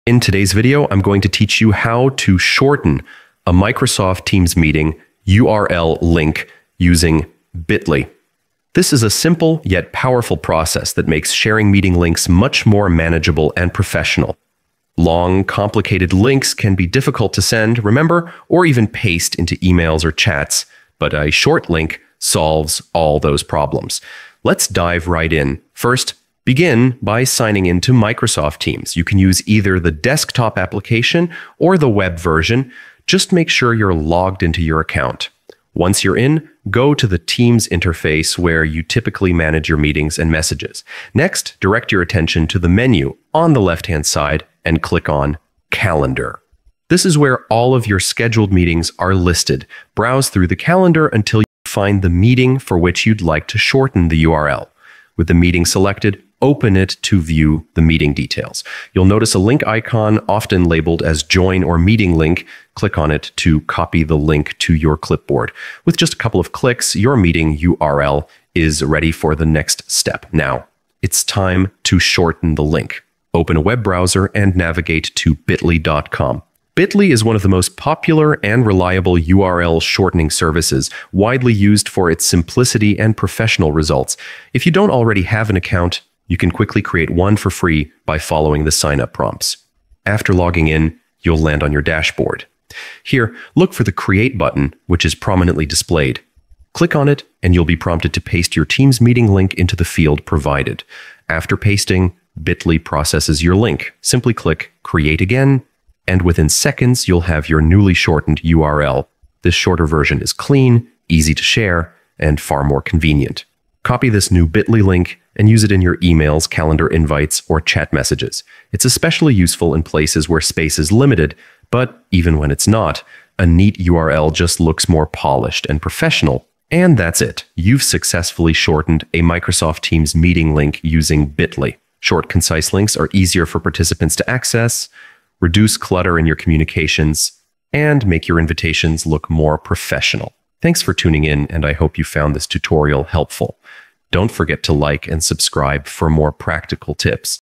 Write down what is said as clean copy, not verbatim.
In today's video, I'm going to teach you how to shorten a Microsoft Teams meeting URL link using Bitly. This is a simple yet powerful process that makes sharing meeting links much more manageable and professional. Long, complicated links can be difficult to send, remember, or even paste into emails or chats, but a short link solves all those problems. Let's dive right in. First, begin by signing into Microsoft Teams. You can use either the desktop application or the web version. Just make sure you're logged into your account. Once you're in, go to the Teams interface where you typically manage your meetings and messages. Next, direct your attention to the menu on the left-hand side and click on Calendar. This is where all of your scheduled meetings are listed. Browse through the calendar until you find the meeting for which you'd like to shorten the URL. With the meeting selected, open it to view the meeting details. You'll notice a link icon, often labeled as Join or Meeting Link. Click on it to copy the link to your clipboard. With just a couple of clicks, your meeting URL is ready for the next step. Now, it's time to shorten the link. Open a web browser and navigate to bit.ly.com. Bitly is one of the most popular and reliable URL shortening services, widely used for its simplicity and professional results. If you don't already have an account, you can quickly create one for free by following the sign-up prompts. After logging in, you'll land on your dashboard. Here, look for the Create button, which is prominently displayed. Click on it, and you'll be prompted to paste your Teams meeting link into the field provided. After pasting, Bitly processes your link. Simply click Create Again, and within seconds, you'll have your newly shortened URL. This shorter version is clean, easy to share, and far more convenient. Copy this new Bitly link and use it in your emails, calendar invites, or chat messages. It's especially useful in places where space is limited, but even when it's not, a neat URL just looks more polished and professional. And that's it. You've successfully shortened a Microsoft Teams meeting link using Bitly. Short, concise links are easier for participants to access, reduce clutter in your communications, and make your invitations look more professional. Thanks for tuning in, and I hope you found this tutorial helpful. Don't forget to like and subscribe for more practical tips.